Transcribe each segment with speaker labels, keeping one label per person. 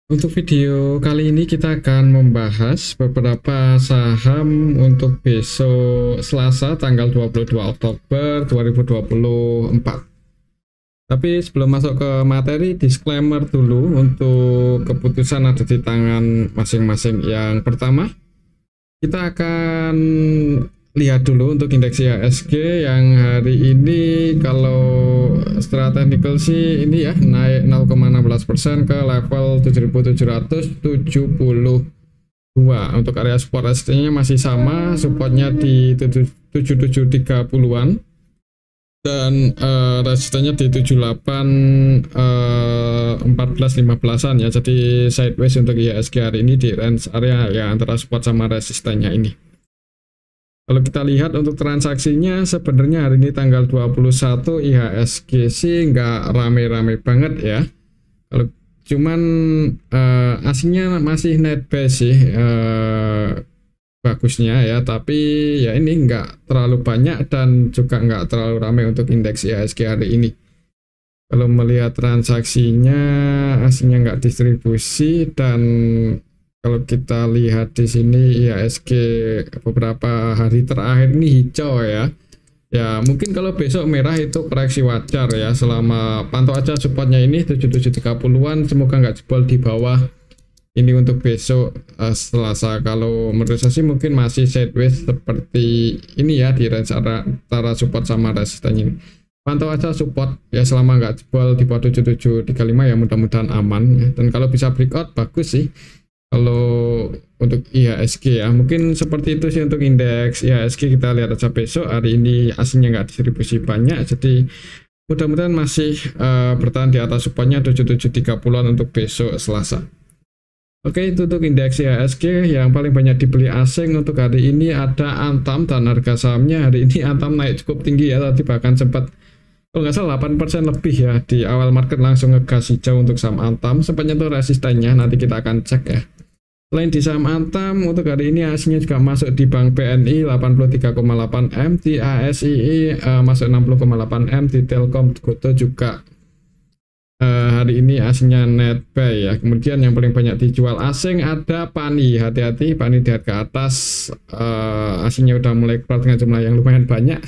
Speaker 1: Untuk video kali ini kita akan membahas beberapa saham untuk besok Selasa tanggal 22 Oktober 2024. Tapi sebelum masuk ke materi, disclaimer dulu untuk keputusan ada di tangan masing-masing. Yang pertama, kita akan lihat dulu untuk indeks IHSG yang hari ini kalau secara teknikal sih ini ya naik 0,16% ke level 7.772. Untuk area support resistance-nya masih sama, supportnya di 7730-an dan resistennya di 78 14 15-an ya. Jadi sideways untuk IHSG hari ini di range area ya antara support sama resistennya ini. Kalau kita lihat untuk transaksinya sebenarnya hari ini tanggal 21 IHSG sih nggak rame-rame banget ya. Kalau cuman aslinya masih net buy sih bagusnya ya, tapi ya ini nggak terlalu banyak dan juga nggak terlalu ramai untuk indeks IHSG hari ini. Kalau melihat transaksinya aslinya nggak distribusi, dan kalau kita lihat di sini IHSG beberapa hari terakhir ini hijau ya. Ya mungkin kalau besok merah itu koreksi wajar ya. Selama pantau aja supportnya ini 7730-an, semoga nggak jebol di bawah ini untuk besok Selasa. Kalau menurut saya sih mungkin masih sideways seperti ini ya di range antara support sama resisten ini. Pantau aja support ya, selama nggak jebol di bawah 7735 ya mudah-mudahan aman ya. Dan kalau bisa breakout bagus sih. Kalau untuk IHSG ya mungkin seperti itu sih untuk indeks IHSG. Kita lihat aja besok, hari ini aslinya nggak distribusi banyak, jadi mudah-mudahan masih bertahan di atas supportnya 7730-an untuk besok Selasa. Oke, itu untuk indeks IHSG. Yang paling banyak dibeli asing untuk hari ini ada Antam, dan harga sahamnya hari ini Antam naik cukup tinggi ya, tadi bahkan sempat kalau nggak salah 8% lebih ya di awal market, langsung ngegas hijau untuk saham Antam. Sempat nyentuh resistennya, nanti kita akan cek ya. Selain di saham Antam, untuk hari ini aslinya juga masuk di Bank BNI 83,8 M, di ASII masuk 60,8 M, di Telkom Goto juga hari ini aslinya net buy ya. Kemudian yang paling banyak dijual asing ada PANI, hati-hati PANI di harga atas, aslinya udah mulai keluar dengan jumlah yang lumayan banyak.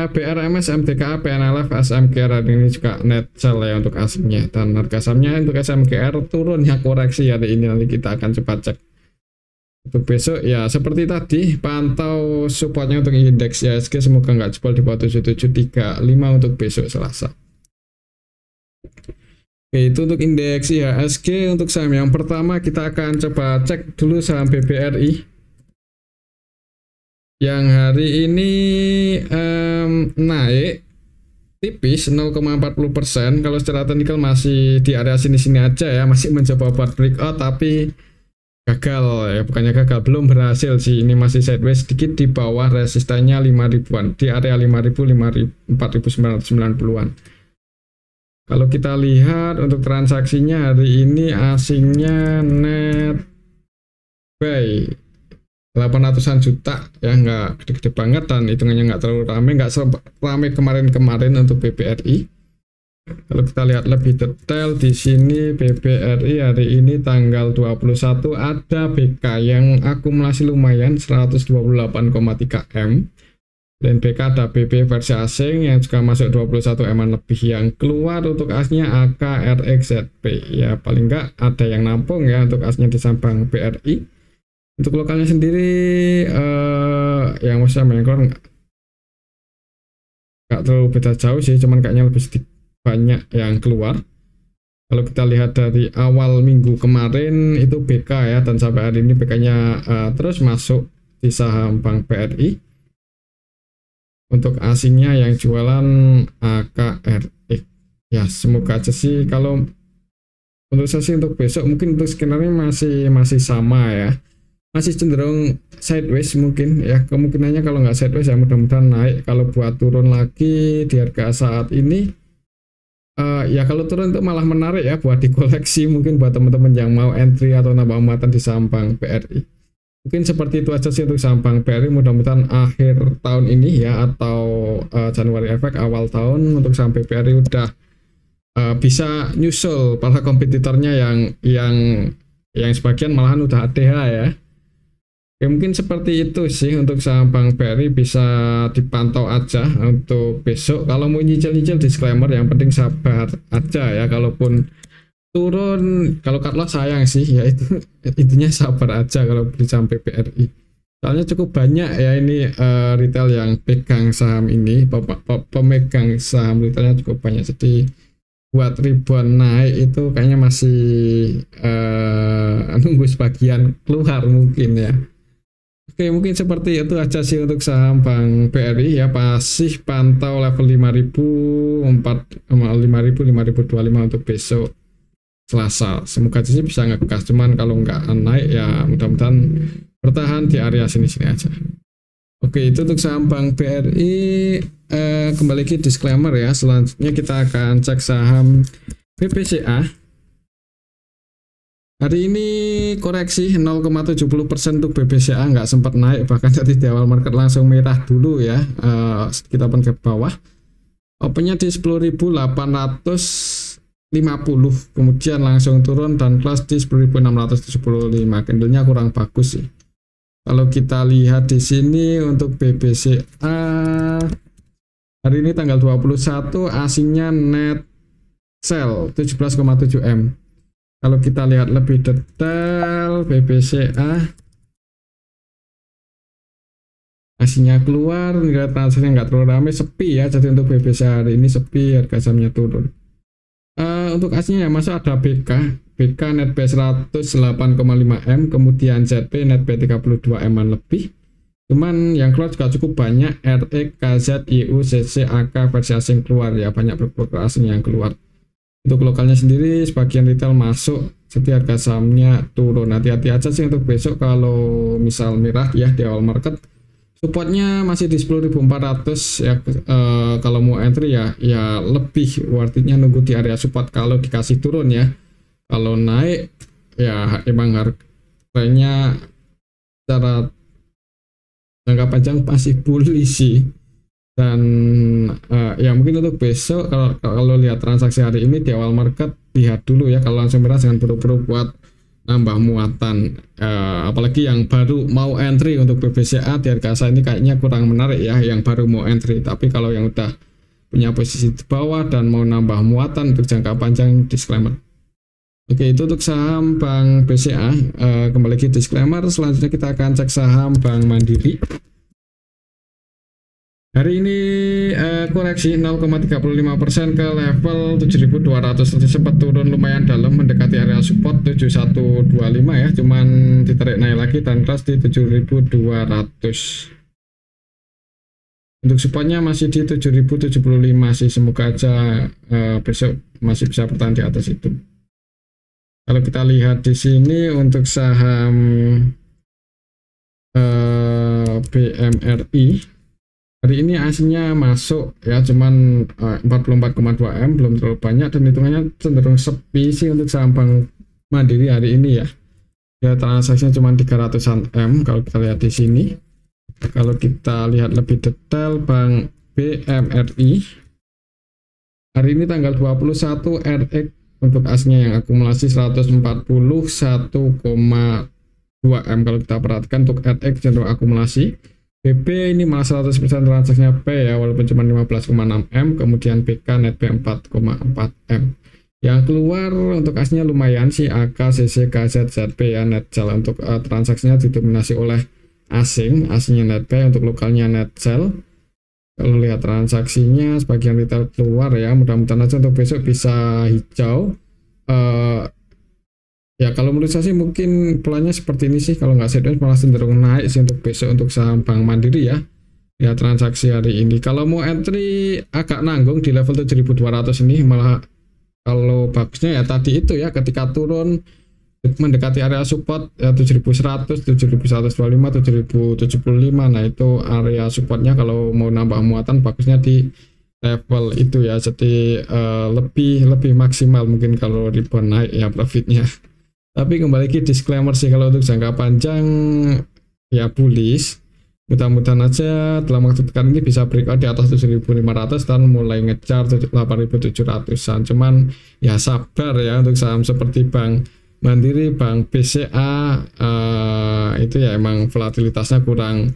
Speaker 1: BRMS, MTKA, PNLF, SMKR hari ini juga net sell ya untuk asingnya, dan harga sahamnya untuk SMKR turun ya, koreksi hari ini, nanti kita akan coba cek. Untuk besok ya seperti tadi, pantau supportnya untuk indeks IHSG semoga nggak jebol di bawah 7735 untuk besok Selasa. Oke, itu untuk indeks IHSG. Untuk saham yang pertama kita akan coba cek dulu saham BBRI yang hari ini naik tipis 0,40%. Kalau secara teknikal masih di area sini-sini aja ya, masih mencoba buat breakout tapi gagal ya, bukannya gagal, belum berhasil sih. Ini masih sideways sedikit di bawah resistannya 5.000-an, di area 5.000 4.990-an. Kalau kita lihat untuk transaksinya hari ini asingnya net buy 800-an juta ya, nggak gede-gede banget dan hitungannya nggak terlalu rame, nggak ramai kemarin-kemarin untuk BBRI. Kalau kita lihat lebih detail di sini, BBRI hari ini tanggal 21 ada BK yang akumulasi lumayan 128,3 M, dan BK ada BB versi asing yang juga masuk 21 M lebih. Yang keluar untuk asnya AKRXZP ya, paling nggak ada yang nampung ya untuk asnya di saham BRI. Untuk lokalnya sendiri yang maksudnya yang keluar nggak terlalu beda jauh sih, cuman kayaknya lebih sedikit banyak yang keluar. Kalau kita lihat dari awal minggu kemarin itu BK ya, dan sampai hari ini BK-nya terus masuk di saham Bank BRI. Untuk asingnya yang jualan AKRX ya, semoga aja sih. Kalau menurut saya sih untuk besok mungkin untuk skenario masih sama ya, masih cenderung sideways mungkin ya. Kemungkinannya kalau nggak sideways ya mudah-mudahan naik. Kalau buat turun lagi di harga saat ini ya kalau turun itu malah menarik ya buat dikoleksi, mungkin buat teman-teman yang mau entry atau nambah muatan di saham Bank BRI. Mungkin seperti itu aja sih untuk saham Bank BRI. Mudah-mudahan akhir tahun ini ya, atau Januari efek awal tahun untuk saham BRI udah bisa nyusul para kompetitornya yang sebagian malahan udah ATH ya. Ya mungkin seperti itu sih untuk saham Bank BRI, bisa dipantau aja untuk besok. Kalau mau nyicil-nyicil disclaimer, yang penting sabar aja ya. Kalaupun turun, kalau cut loss sayang sih ya, itu intinya sabar aja kalau beli saham BRI. Soalnya cukup banyak ya ini retail yang pegang saham ini, pemegang saham retailnya cukup banyak. Jadi buat ribuan naik itu kayaknya masih nunggu sebagian keluar mungkin ya. Oke, mungkin seperti itu aja sih untuk saham Bank BRI ya. Masih pantau level 5.025 untuk besok Selasa. Semoga sih bisa ngegas, cuman kalau nggak naik ya mudah-mudahan bertahan di area sini-sini aja. Oke, itu untuk saham Bank BRI. Kembali ke disclaimer ya. Selanjutnya kita akan cek saham BBCA. Hari ini koreksi 0,70% untuk BBCA, nggak sempat naik, bahkan tadi di awal market langsung merah dulu ya. Kita pun ke bawah. Opennya di 10.850, kemudian langsung turun dan close di 10.675. Candlenya kurang bagus sih. Kalau kita lihat di sini untuk BBCA hari ini tanggal 21, asingnya net sell 17,7 M. Kalau kita lihat lebih detail BBCA, asingnya keluar, nilai transaksinya nggak terlalu ramai, sepi ya. Jadi untuk BBCA hari ini sepi, harga sahamnya turun. Untuk asingnya masuk ada BK net B 108,5 M, kemudian ZP net B 32 M lebih. Cuman yang keluar juga cukup banyak, RX, KZ, IU, CC, AK versi asing keluar ya, banyak broker asing yang keluar. Untuk lokalnya sendiri sebagian retail masuk, jadi harga sahamnya turun. Hati-hati aja sih untuk besok kalau misal merah ya di awal market. Supportnya masih di 10.400 ya. Kalau mau entry ya lebih worth it-nya nunggu di area support kalau dikasih turun ya. Kalau naik ya emang harganya secara jangka panjang masih bullish sih. Dan ya mungkin untuk besok kalau lihat transaksi hari ini di awal market, lihat dulu ya, kalau langsung merah jangan buru-buru buat nambah muatan, apalagi yang baru mau entry untuk BBCA di harga saat ini kayaknya kurang menarik ya, yang baru mau entry. Tapi kalau yang udah punya posisi di bawah dan mau nambah muatan untuk jangka panjang, disclaimer. Oke, itu untuk saham Bank BCA. Kembali lagi disclaimer. Selanjutnya kita akan cek saham Bank Mandiri. Hari ini koreksi 0,35% ke level 7.200, sempat turun lumayan dalam mendekati area support 7125 ya, cuman ditarik naik lagi dan close di 7.200. Untuk supportnya masih di 7.075 sih, semoga aja besok masih bisa bertahan di atas itu. Kalau kita lihat di sini untuk saham BMRI, hari ini aslinya masuk ya, cuman 44,2 M, belum terlalu banyak, dan hitungannya cenderung sepi sih untuk saham Bank Mandiri hari ini ya. Ya transaksinya cuma 300-an M kalau kita lihat di sini. Kalau kita lihat lebih detail Bank BMRI, hari ini tanggal 21 RX untuk aslinya yang akumulasi 141,2 M. Kalau kita perhatikan untuk RX cenderung akumulasi. BB ini malah 100% transaksinya P ya, walaupun cuma 15,6 M, kemudian BK net B 4,4 M. Yang keluar untuk aslinya lumayan sih, AK, CC, KZ, ZP ya, net sell. Untuk transaksinya didominasi oleh asingnya net B, untuk lokalnya net sell. Kalau lihat transaksinya sebagian retail keluar ya, mudah-mudahan aja untuk besok bisa hijau. Ya kalau menurut saya sih mungkin pelannya seperti ini sih, kalau nggak sideways malah cenderung naik sih untuk besok untuk saham Bank Mandiri ya. Ya transaksi hari ini kalau mau entry agak nanggung di level 7.200 ini, malah kalau bagusnya ya tadi itu ya, ketika turun mendekati area support ya 7.100, 7.125, 7.075. Nah itu area supportnya kalau mau nambah muatan bagusnya di level itu ya. Jadi lebih maksimal mungkin kalau rebound naik ya profitnya. Tapi kembali ke disclaimer sih, kalau untuk jangka panjang ya bullish, mudah-mudahan aja dalam waktu dekat ini bisa breakout di atas 7.500 dan mulai ngejar 8.700-an. Cuman ya sabar ya untuk saham seperti Bank Mandiri, Bank BCA itu ya emang volatilitasnya kurang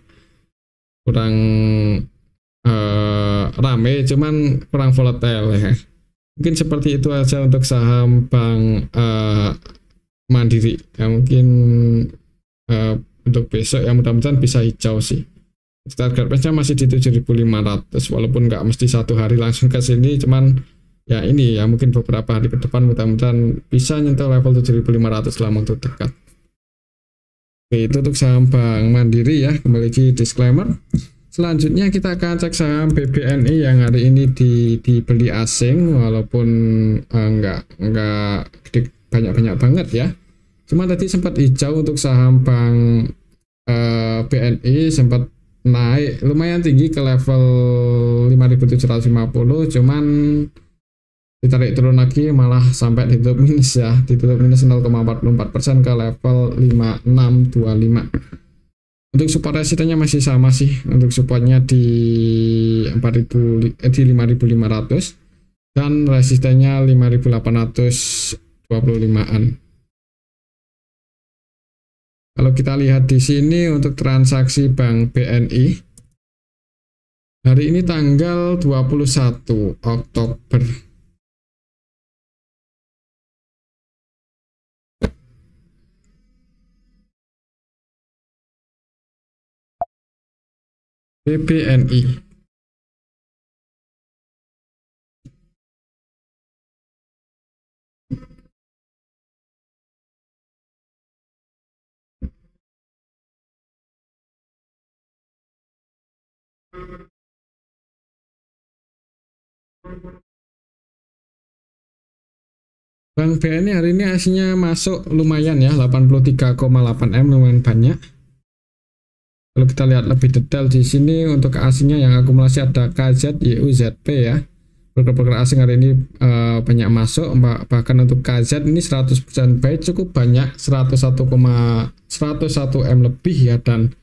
Speaker 1: rame, cuman kurang volatile ya. Mungkin seperti itu aja untuk saham Bank Mandiri ya. Mungkin untuk besok ya mudah-mudahan bisa hijau sih. Target price-nya masih di 7.500 walaupun nggak mesti satu hari langsung ke sini, cuman ya ini ya mungkin beberapa hari ke depan mudah-mudahan bisa nyentuh level 7.500 dalam waktu dekat. Oke, itu untuk saham Bank Mandiri ya. Kembali lagi disclaimer. Selanjutnya kita akan cek saham BBNI yang hari ini dibeli asing walaupun nggak banyak-banyak banget ya. Cuma tadi sempat hijau untuk saham Bank BNI, sempat naik lumayan tinggi ke level 5.750, cuman ditarik turun lagi malah sampai ditutup minus ya, ditutup minus 0,44% ke level 5625. Untuk support resistennya masih sama sih, untuk supportnya di 5.500 dan resistennya 5.825an. Kalau kita lihat di sini untuk transaksi Bank BNI hari ini tanggal 21 Oktober. BBNI. Bank BNI hari ini aslinya masuk lumayan ya, 83,8 M, lumayan banyak. Kalau kita lihat lebih detail di sini untuk aslinya yang akumulasi ada KZ, YU, ZP ya. Broker-broker asing hari ini banyak masuk, bahkan untuk KZ ini 100% buy cukup banyak, 101 M lebih ya, dan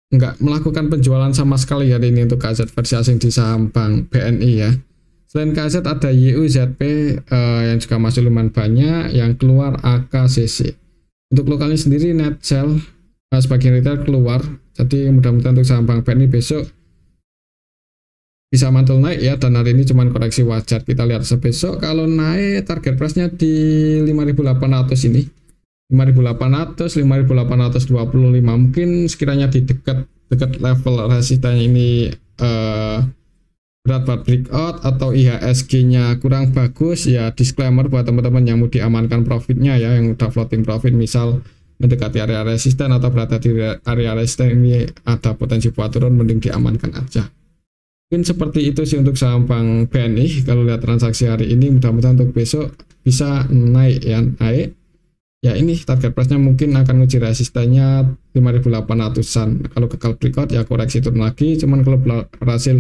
Speaker 1: nggak melakukan penjualan sama sekali hari ini untuk KZ versi asing di saham Bank BNI ya. Selain KZ ada YU, ZP yang juga masuk lumayan banyak, yang keluar AKCC. Untuk lokalnya sendiri net sell sebagian retail keluar, jadi mudah-mudahan untuk saham Bank BNI besok bisa mantul naik ya, dan hari ini cuman koreksi wajar. Kita lihat sebesok kalau naik target price-nya di 5.800 ini. 5.800, 5.825 mungkin sekiranya di dekat level resisten ini berat buat breakout atau IHSG-nya kurang bagus ya, disclaimer buat teman-teman yang mau diamankan profitnya ya, yang udah floating profit misal mendekati area resisten atau berada di area resisten ini ada potensi buat turun, mending diamankan aja. Mungkin seperti itu sih untuk saham Bank BNI. Kalau lihat transaksi hari ini mudah-mudahan untuk besok bisa naik ya, naik ya. Ini target price-nya mungkin akan ngejar resistennya 5.800-an. Kalau gagal breakout ya koreksi turun lagi, cuman kalau berhasil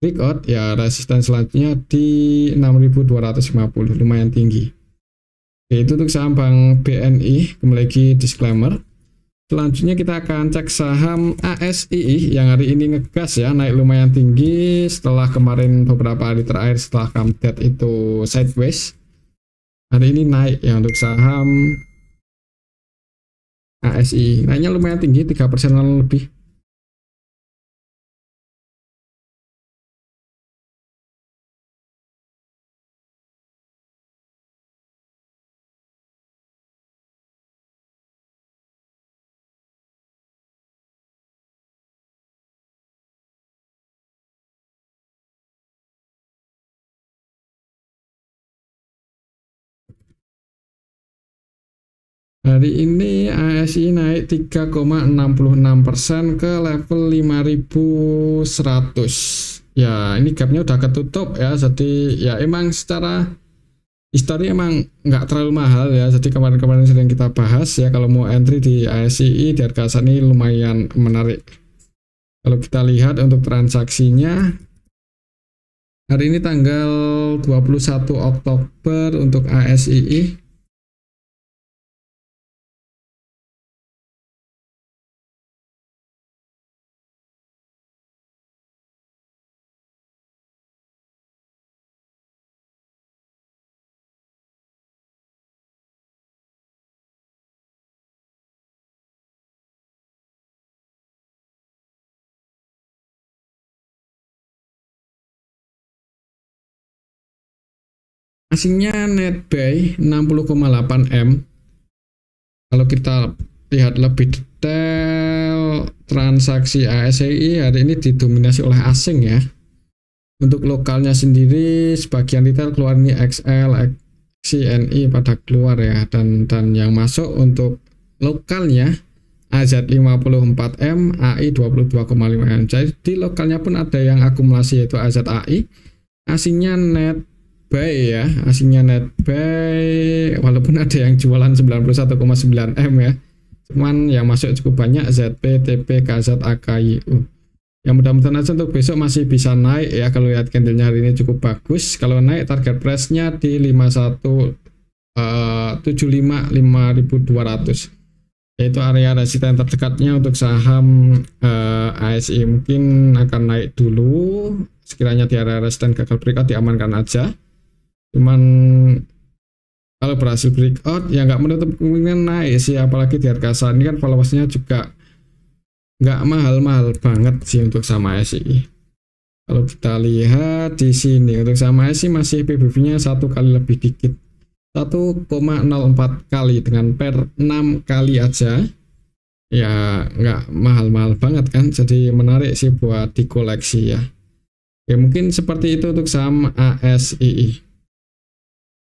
Speaker 1: breakout ya resisten selanjutnya di 6.250, lumayan tinggi. Oke, itu untuk saham Bank BNI. Kembali lagi disclaimer. Selanjutnya kita akan cek saham ASII yang hari ini ngegas ya, naik lumayan tinggi setelah kemarin beberapa hari terakhir setelah come dead itu sideways. Hari ini naik ya untuk saham ASII, naiknya lumayan tinggi, 3% lebih. Hari ini ASI naik 3,66% ke level 5.100. Ya, ini gapnya udah ketutup ya. Jadi ya emang secara histori emang nggak terlalu mahal ya. Jadi kemarin-kemarin sering kita bahas ya, kalau mau entry di ASI di harga saat ini lumayan menarik. Kalau kita lihat untuk transaksinya hari ini tanggal 21 Oktober untuk ASI. asingnya net buy 60,8 M. Kalau kita lihat lebih detail, transaksi ASEI hari ini didominasi oleh asing ya. Untuk lokalnya sendiri, sebagian retail keluar ini XL, CNI pada keluar ya, dan yang masuk untuk lokalnya AZ54M, AI 22,5M. Jadi lokalnya pun ada yang akumulasi yaitu AZAI. Asingnya net buy ya, asingnya net buy walaupun ada yang jualan 91,9M ya. Cuman yang masuk cukup banyak ZP, TP, KZ, AKYU. Ya mudah-mudahan aja untuk besok masih bisa naik ya. Kalau lihat candlenya hari ini cukup bagus. Kalau naik target price-nya di 5175 5200. Yaitu area resisten terdekatnya untuk saham ASI. Mungkin akan naik dulu. Sekiranya di area resisten gagal breakout diamankan aja. Cuman kalau berhasil breakout ya nggak menutup kemungkinan naik sih, apalagi di harga saat ini kan valuasinya juga nggak mahal-mahal banget sih untuk sama ASI. Kalau kita lihat di sini untuk sama ASI masih PBV-nya 1 kali lebih dikit, 1,04 kali dengan per 6 kali aja. Ya nggak mahal-mahal banget kan, jadi menarik sih buat dikoleksi ya. Ya mungkin seperti itu untuk saham ASI.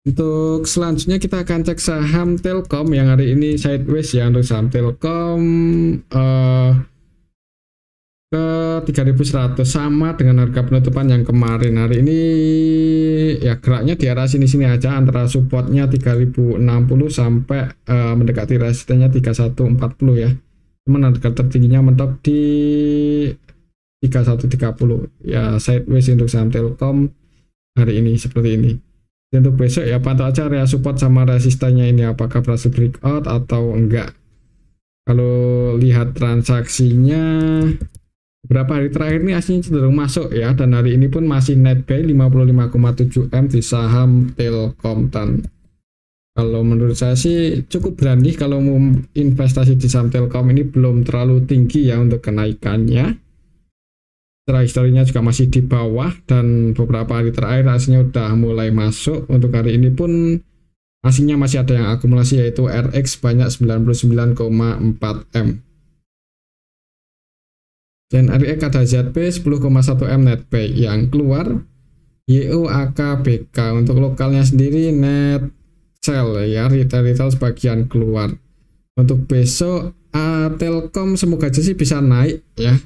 Speaker 1: Untuk selanjutnya kita akan cek saham Telkom yang hari ini sideways ya. Untuk saham Telkom ke 3.100 sama dengan harga penutupan yang kemarin. Hari ini ya geraknya di arah sini-sini aja, antara supportnya 3.060 sampai mendekati resistennya 3140 ya. Cuman harga tertingginya mentok di 3130 ya. Sideways untuk saham Telkom hari ini seperti ini. Dan untuk besok ya pantau aja area support sama resistennya ini apakah berhasil breakout atau enggak. Kalau lihat transaksinya beberapa hari terakhir ini aslinya cenderung masuk ya, dan hari ini pun masih net buy 55,7M di saham Telkom. Dan kalau menurut saya sih cukup berani kalau mau investasi di saham Telkom ini, belum terlalu tinggi ya untuk kenaikannya. Secara historinya juga masih di bawah, dan beberapa hari terakhir aslinya udah mulai masuk. Untuk hari ini pun aslinya masih ada yang akumulasi yaitu RX banyak 99,4M. Dan RX ada ZP 10,1M net buy yang keluar. YUAKBK untuk lokalnya sendiri net sell ya, retail sebagian keluar. Untuk besok Telkom semoga aja sih bisa naik ya.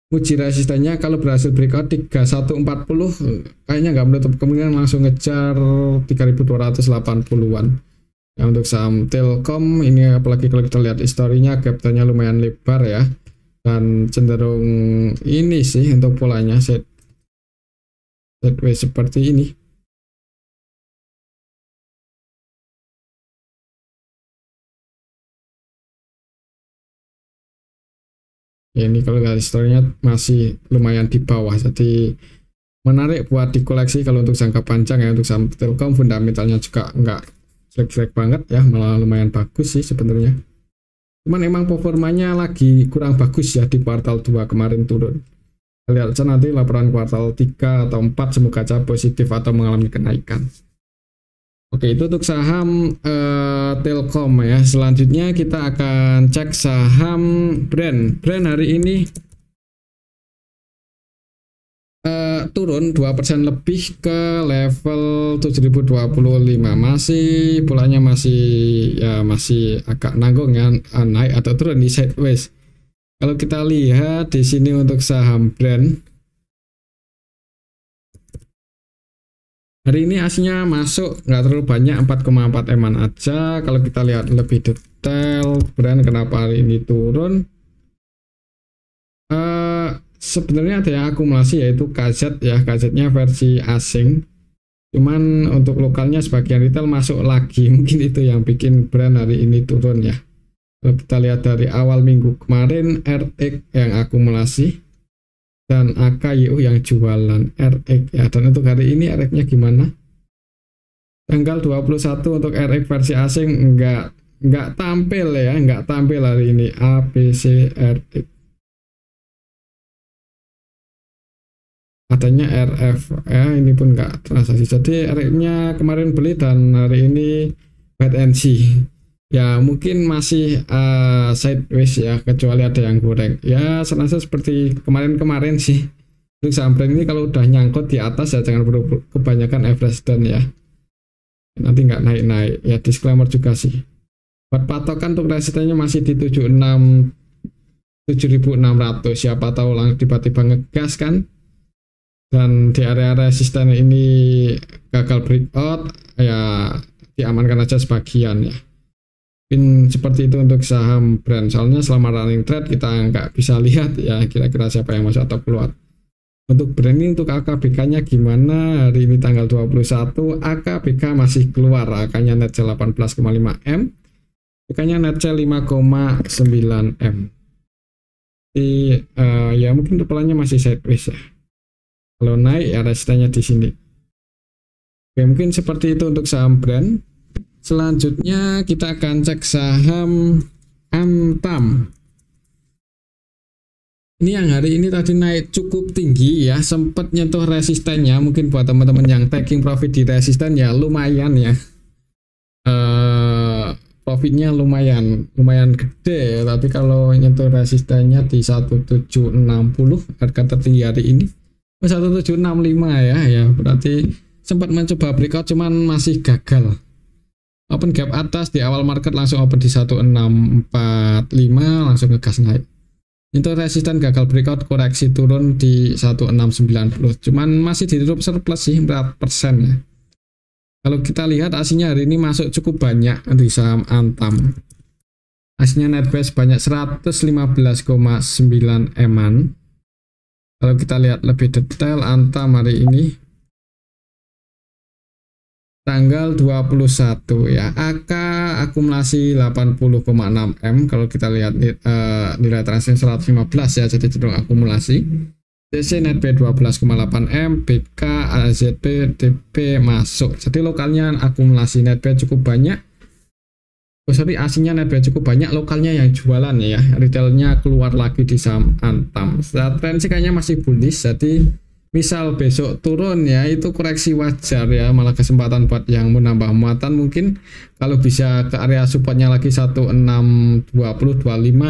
Speaker 1: Uji resistennya kalau berhasil breakout 3140 kayaknya nggak menutup kemungkinan langsung ngejar 3280-an. Ya, untuk saham Telkom ini apalagi kalau kita lihat historinya, gapnya lumayan lebar ya, dan cenderung ini sih untuk polanya sideways seperti ini. Ya, ini kalau lihat historinya masih lumayan di bawah, jadi menarik buat dikoleksi kalau untuk jangka panjang ya. Untuk saham Telkom fundamentalnya juga nggak jelek-jelek banget ya, malah lumayan bagus sih sebenarnya. Cuman emang performanya lagi kurang bagus ya di kuartal 2 kemarin turun. Lihat aja nanti laporan kuartal 3 atau 4 semoga aja positif atau mengalami kenaikan. Oke, itu untuk saham Telkom ya. Selanjutnya kita akan cek saham Brand. Brand hari ini turun 2% lebih ke level 7025. Masih polanya masih agak nanggung ya, naik atau turun di sideways. Kalau kita lihat di sini untuk saham Brand hari ini aslinya masuk nggak terlalu banyak, 4,4 eman aja. Kalau kita lihat lebih detail Brand kenapa hari ini turun, sebenarnya ada yang akumulasi yaitu KZ ya, KZ-nya versi asing. Cuman untuk lokalnya sebagian retail masuk lagi, mungkin itu yang bikin Brand hari ini turun ya. Kalau kita lihat dari awal minggu kemarin RX yang akumulasi dan AKYU yang jualan RX ya. Dan untuk hari ini RX-nya gimana? Tanggal 21 untuk RX versi asing nggak tampil ya, nggak tampil hari ini ABC RX. adanya RF ya, ini pun nggak transaksi. Jadi RF-nya kemarin beli dan hari ini wait and see ya, mungkin masih sideways ya, kecuali ada yang goreng ya. Serasa seperti kemarin-kemarin sih untuk saham brand ini, kalau udah nyangkut di atas ya jangan perlu kebanyakan average down ya, nanti nggak naik-naik ya. Disclaimer juga sih, buat patokan untuk resistennya masih di 7.600, siapa tahu lang tiba-tiba ngegas kan, dan di area resisten ini gagal breakout ya, diamankan aja sebagian ya. Mungkin seperti itu untuk saham brand, soalnya selama running trade kita nggak bisa lihat ya kira-kira siapa yang masuk atau keluar. Untuk brand ini, untuk AKBK-nya gimana? Hari ini tanggal 21, AKBK masih keluar, AK-nya net 18,5 M, BK-nya net 5,9 M. Ya mungkin untuk polanya masih sideways ya. Kalau naik ya resistennya di sini. Oke, mungkin seperti itu untuk saham brand. Selanjutnya kita akan cek saham Antam. Ini yang hari ini tadi naik cukup tinggi ya, sempat nyentuh resistennya. Mungkin buat teman-teman yang taking profit di resisten ya lumayan ya. Profitnya lumayan gede ya, tapi kalau nyentuh resistennya di 1760, harga tertinggi hari ini 1765 ya, berarti sempat mencoba breakout cuman masih gagal. Open gap atas di awal market langsung open di 1645, langsung ngegas naik. Nyentuh resisten gagal breakout, koreksi turun di 1690, cuman masih ditutup surplus sih 4% ya. Kalau kita lihat aslinya hari ini masuk cukup banyak di saham Antam. Aslinya net base banyak 115,9 M-an. Kalau kita lihat lebih detail Antam hari ini tanggal 21 ya, AK akumulasi 80,6 M. Kalau kita lihat nilai transaksi 115 ya, jadi cenderung akumulasi. DC net B 12,8 M, BK, AZB, DB masuk. Jadi lokalnya akumulasi net B cukup banyak. Aslinya net B cukup banyak, lokalnya yang jualan ya. Retailnya keluar lagi di saham Antam. Trend sih kayaknya masih bullish. Jadi misal besok turun ya, itu koreksi wajar ya, malah kesempatan buat yang menambah muatan. Mungkin kalau bisa ke area supportnya lagi 1620-25,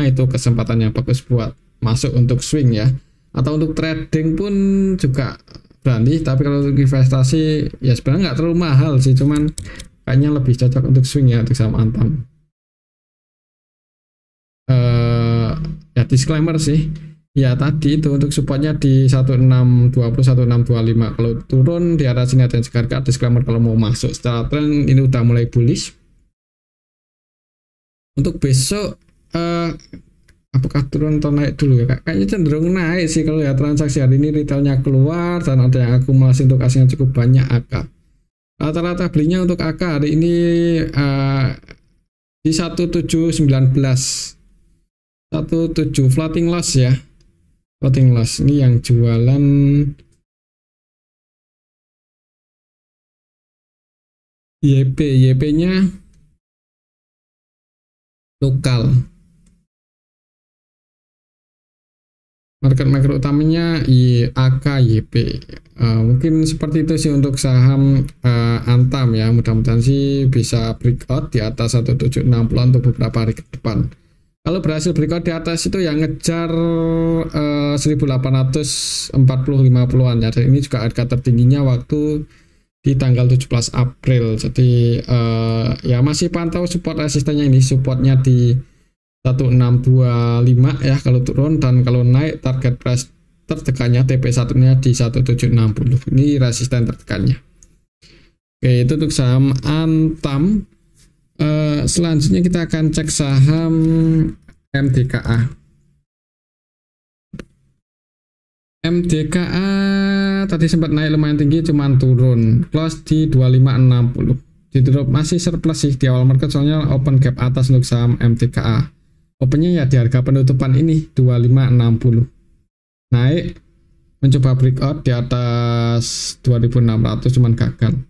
Speaker 1: itu kesempatan yang bagus buat masuk untuk swing ya. Atau untuk trading pun juga berani, tapi kalau untuk investasi ya sebenarnya nggak terlalu mahal sih, cuman kayaknya lebih cocok untuk swing ya untuk saham Antam. Ya disclaimer sih ya, tadi itu untuk supportnya di 1620-1625, kalau turun di arah sini ada yang sekarang disclaimer kalau mau masuk. Secara tren ini udah mulai bullish. Untuk besok apakah turun atau naik dulu ya, kayaknya cenderung naik sih. Kalau ya transaksi hari ini retailnya keluar dan ada yang akumulasi untuk asing yang cukup banyak AK. Rata-rata belinya untuk AK hari ini di 1719, 17 floating loss ya, floating loss. Ini yang jualan YP nya lokal. Market maker utamanya AK YP. Mungkin seperti itu sih untuk saham Antam ya. Mudah-mudahan sih bisa breakout di atas 1760 untuk beberapa hari ke depan. Kalau berhasil breakout di atas itu yang ngejar 1840-50an ya. Dan ini juga harga tertingginya waktu di tanggal 17 April. Jadi ya masih pantau support resistennya ini. Supportnya di 1625 ya kalau turun, dan kalau naik target price tertekannya TP1 nya di 1760. Ini resisten tertekannya. Oke, itu untuk saham Antam. Selanjutnya kita akan cek saham MDKA. MDKA tadi sempat naik lumayan tinggi, cuman turun, close di 2560. Ditutup masih surplus sih di awal market, soalnya open gap atas untuk saham MDKA. Opennya ya di harga penutupan ini 2560. Naik mencoba breakout di atas 2600 cuman gagal.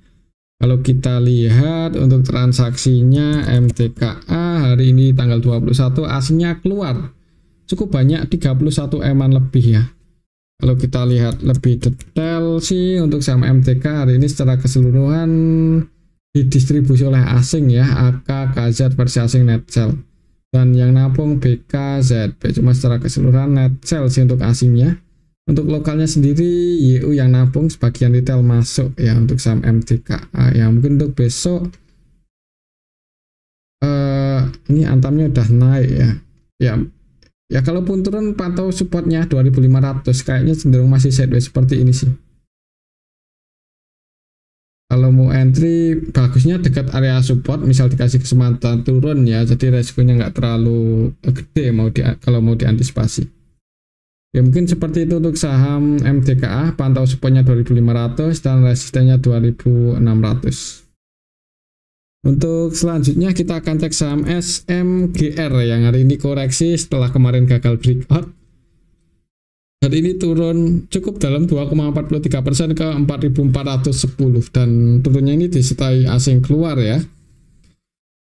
Speaker 1: Kalau kita lihat untuk transaksinya MDKA hari ini tanggal 21 aslinya keluar cukup banyak, 31 M-an lebih ya. Kalau kita lihat lebih detail sih untuk saham MTK hari ini secara keseluruhan didistribusi oleh asing ya, AK, KZ versi asing net sell. Dan yang nampung BK, ZB, cuma secara keseluruhan net sell sih untuk asingnya. Untuk lokalnya sendiri YU yang nampung, sebagian retail masuk ya untuk saham MTK. Ya mungkin untuk besok ini antamnya udah naik ya. Ya kalaupun turun pantau supportnya 2500, kayaknya cenderung masih sideways seperti ini sih. Kalau mau entry bagusnya dekat area support, misal dikasih kesempatan turun ya, jadi resikonya nggak terlalu gede kalau mau diantisipasi. Ya mungkin seperti itu untuk saham MTKA, pantau supportnya 2500 dan resistennya 2600. Untuk selanjutnya kita akan cek saham SMGR yang hari ini koreksi setelah kemarin gagal breakout. Hari ini turun cukup dalam 2,43% ke 4.410 dan turunnya ini disertai asing keluar ya.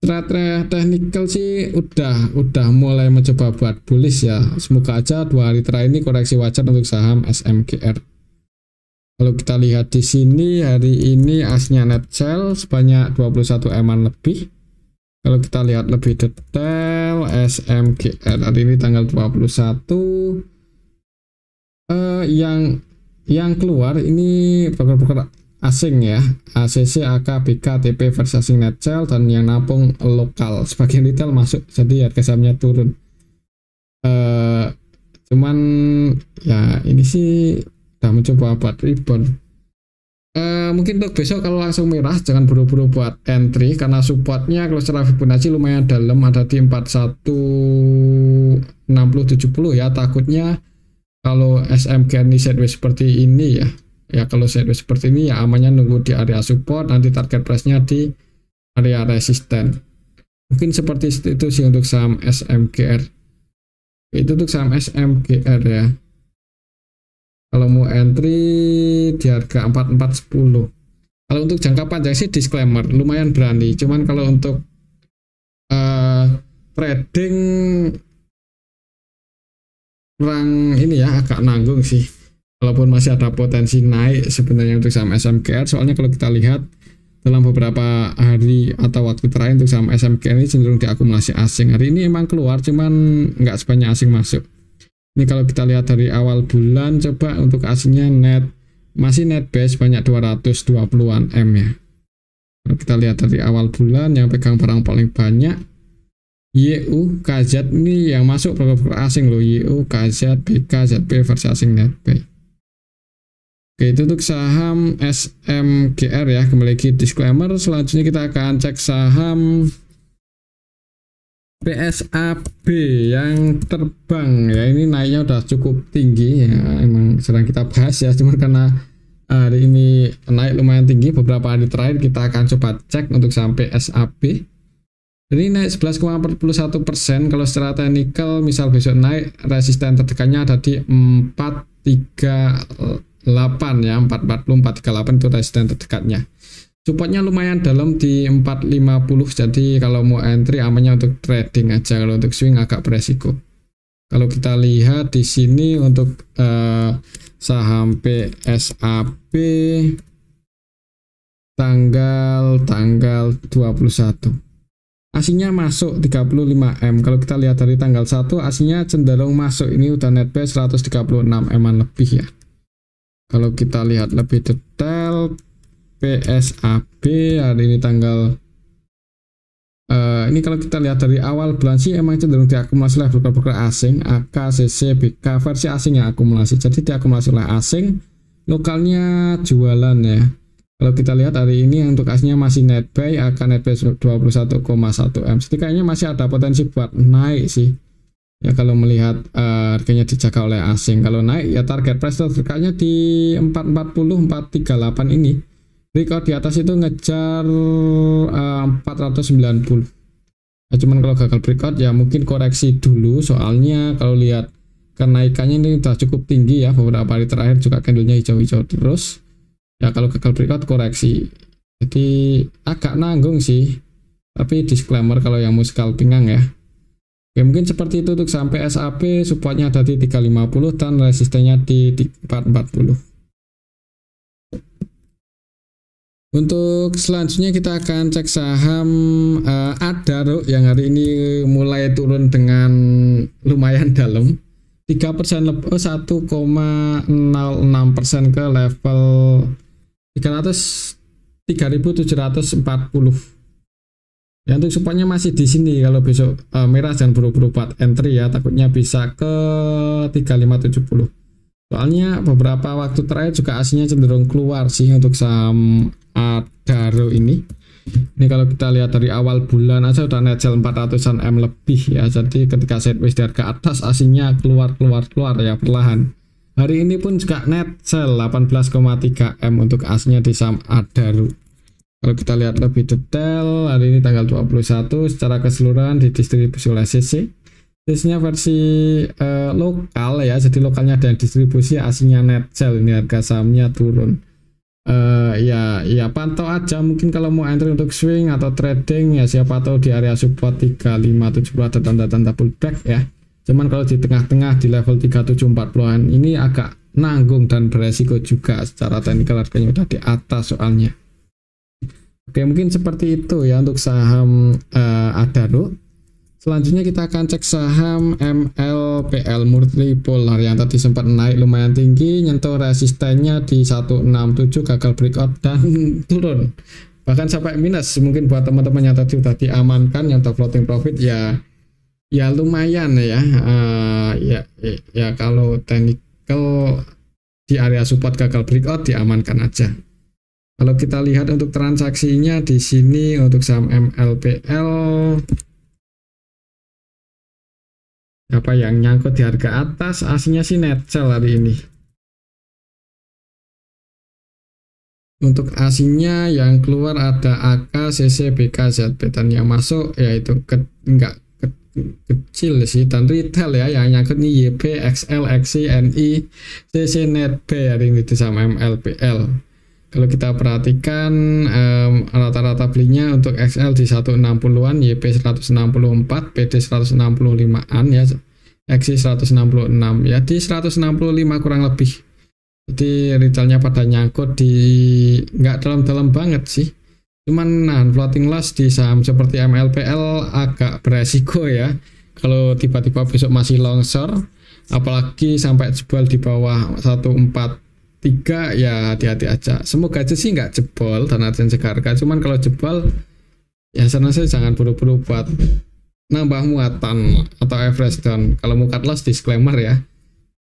Speaker 1: Secara technical sih udah mulai mencoba buat bullish ya. Semoga aja 2 hari terakhir ini koreksi wajar untuk saham SMGR. Kalau kita lihat di sini hari ini asnya net sell sebanyak 21 eman lebih. Kalau kita lihat lebih detail SMGR hari ini tanggal 21 yang keluar ini broker-broker asing ya, ACC, AK, BK, TP versi asing net sell dan yang nampung lokal. Sebagian retail masuk, jadi harga sahamnya turun. Cuman ya ini sih udah mencoba buat rebound. Mungkin untuk besok kalau langsung merah jangan buru-buru buat entry karena supportnya kalau secara Fibonacci lumayan dalam, ada di 4160-70 ya. Takutnya kalau SMG ini sideways seperti ini ya kalau sideways seperti ini ya amannya nunggu di area support, nanti target price-nya di area resisten. Mungkin seperti itu sih untuk saham SMGR. Itu untuk saham SMGR ya. Kalau mau entry di harga 4410. Kalau untuk jangka panjang sih disclaimer lumayan berani. Cuman kalau untuk trading kurang ini ya, agak nanggung sih. Walaupun masih ada potensi naik sebenarnya untuk saham SMGR. Soalnya kalau kita lihat dalam beberapa hari atau waktu terakhir untuk saham SMGR ini cenderung diakumulasi asing. Hari ini emang keluar cuman nggak sebanyak asing masuk. Ini kalau kita lihat dari awal bulan, coba untuk asingnya masih net base banyak 220-an M ya. Kalau kita lihat dari awal bulan yang pegang barang paling banyak YU, KZ ini yang masuk broker asing loh, YU, KZ, BK, ZP versi asing net buy. Oke, itu untuk saham SMGR ya. Kembali lagi disclaimer. Selanjutnya kita akan cek saham PSAB yang terbang ya, ini naiknya udah cukup tinggi ya, emang sedang kita bahas ya, cuma karena hari ini naik lumayan tinggi beberapa hari terakhir. Kita akan coba cek untuk saham PSAB. Ini naik 11,41%. Kalau secara teknikal misal besok naik, resisten terdekatnya ada di 438 ya, 440 438 itu resisten terdekatnya. Supportnya lumayan dalam di 450, jadi kalau mau entry amannya untuk trading aja, kalau untuk swing agak beresiko. Kalau kita lihat di sini untuk saham PSAB tanggal 21 asingnya masuk 35M. Kalau kita lihat dari tanggal 1 asingnya cenderung masuk, ini udah net base 136 eman lebih ya. Kalau kita lihat lebih detail PSAB hari ini tanggal ini kalau kita lihat dari awal bulan sih emang cenderung diakumulasi oleh broker-broker asing, AK, CC, BK versi asing yang akumulasi, jadi diakumulasi oleh asing, lokalnya jualan ya. Kalau kita lihat hari ini untuk asingnya masih net buy, AK net buy 21,1 M, jadi kayaknya masih ada potensi buat naik sih ya kalau melihat harganya dijaga oleh asing. Kalau naik ya target price terdekatnya di 440 438 ini. Breakout di atas itu ngejar 490. Nah, cuman kalau gagal breakout ya mungkin koreksi dulu, soalnya kalau lihat kenaikannya ini udah cukup tinggi ya, beberapa hari terakhir juga candlenya hijau-hijau terus. Ya kalau gagal breakout koreksi. Jadi agak nanggung sih. Tapi disclaimer kalau yang mau scalpingan ya. Oke, mungkin seperti itu untuk sampai SAP, supportnya ada di 350 dan resistennya di 440. Untuk selanjutnya kita akan cek saham Adaro yang hari ini mulai turun dengan lumayan dalam, 3% lebih, 1,06% ke level 3.740. Ya, untuk supportnya masih di sini. Kalau besok merah jangan buru-buru buat entry ya, takutnya bisa ke 3570. Soalnya beberapa waktu terakhir juga aslinya cenderung keluar sih untuk saham Adaro ini. Ini kalau kita lihat dari awal bulan aja udah net sell 400-an M lebih ya. Jadi ketika sideways di harga atas aslinya keluar ya perlahan. Hari ini pun juga net sell 18,3 M untuk aslinya di saham Adaro. Kalau kita lihat lebih detail, hari ini tanggal 21 secara keseluruhan didistribusi oleh CC. CC-nya versi lokal ya, jadi lokalnya ada yang distribusi, aslinya net sell, ini harga sahamnya turun. Ya pantau aja, mungkin kalau mau entry untuk swing atau trading ya siapa tahu di area support 3570 ada tanda-tanda pullback ya. Cuman kalau di tengah-tengah di level 3740-an ini agak nanggung dan beresiko juga, secara teknikal harganya udah di atas soalnya. Oke, mungkin seperti itu ya untuk saham Adaro. Selanjutnya kita akan cek saham MLPL, multipolar, yang tadi sempat naik lumayan tinggi, nyentuh resistennya di 167, gagal breakout dan turun. Bahkan sampai minus. Mungkin buat teman-teman yang tadi sudah diamankan yang untuk floating profit ya lumayan ya. Ya kalau technical di area support gagal breakout diamankan aja. Kalau kita lihat untuk transaksinya di sini untuk saham MLPL, apa yang nyangkut di harga atas aslinya sih net sell hari ini. Untuk aslinya yang keluar ada AK, CC, BK, ZB, dan yang masuk yaitu enggak kecil sih, dan retail ya yang nyangkut nih YP, XL, XC, NI, CC, NetB hari ini di saham MLPL. Kalau kita perhatikan rata-rata belinya untuk XL di 160-an, YP 164, PD 165-an ya, XC 166 ya, di 165 kurang lebih. Jadi retailnya pada nyangkut di nggak dalam-dalam banget sih. Cuman floating loss di saham seperti MLPL agak beresiko ya. Kalau tiba-tiba besok masih longsor, apalagi sampai jebol di bawah 143 ya hati-hati aja. Semoga aja sih nggak jebol dan ada harga. Cuman kalau jebol ya sana saya jangan buru-buru buat nambah muatan atau average down. Kalau mau cut loss disclaimer ya.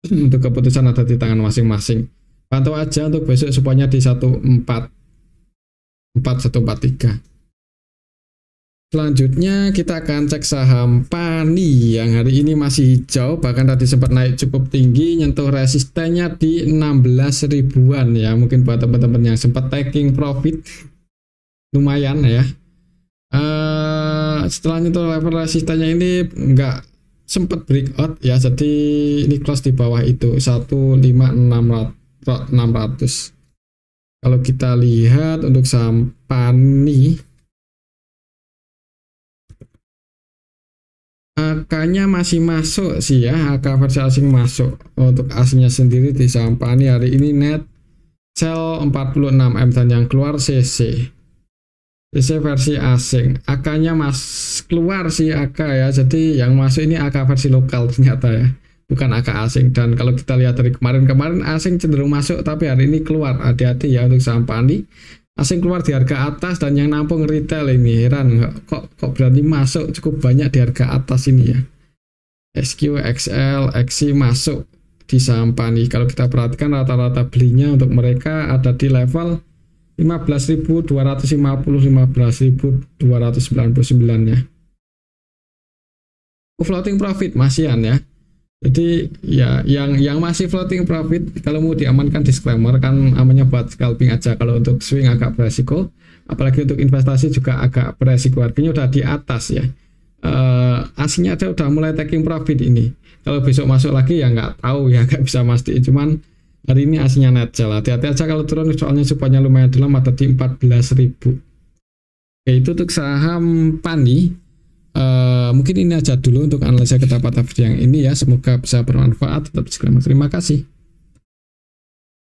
Speaker 1: Untuk keputusan ada di tangan masing-masing. Pantau aja untuk besok supaya di 143. Selanjutnya kita akan cek saham Pani yang hari ini masih hijau, bahkan tadi sempat naik cukup tinggi, nyentuh resistennya di 16 ribuan ya. Mungkin buat teman-teman yang sempat taking profit lumayan ya. Setelah nyentuh level resistennya ini nggak sempat breakout ya, jadi ini close di bawah itu 15600. Kalau kita lihat untuk saham Pani, AK-nya masih masuk sih ya, AK versi asing masuk. Untuk aslinya sendiri di saham Pani hari ini net sell 46M dan yang keluar CC versi asing. AK-nya keluar sih AK ya, jadi yang masuk ini AK versi lokal ternyata ya, bukan AK asing. Dan kalau kita lihat dari kemarin asing cenderung masuk, tapi hari ini keluar. Hati-hati ya untuk saham Pani, asing keluar di harga atas dan yang nampung retail ini heran kok berani masuk cukup banyak di harga atas ini ya. SQ, XL, XC masuk di saham Pani. Kalau kita perhatikan rata-rata belinya untuk mereka ada di level 15.250, 15.299 ya. Floating profit masihan ya. Jadi ya yang masih floating profit kalau mau diamankan disclaimer kan namanya buat scalping aja. Kalau untuk swing agak beresiko, apalagi untuk investasi juga agak beresiko, harganya udah di atas ya. Aslinya aja udah mulai taking profit ini. Kalau besok masuk lagi ya nggak tahu ya, nggak bisa mastiin. Cuman hari ini aslinya net sell. Hati-hati aja kalau turun, soalnya supaya lumayan dalam, ada di 14.000. Oke, itu untuk saham Pani. Mungkin ini aja dulu untuk analisa ketapatan yang ini ya. Semoga bisa bermanfaat. Tetap disclaimer. Terima kasih.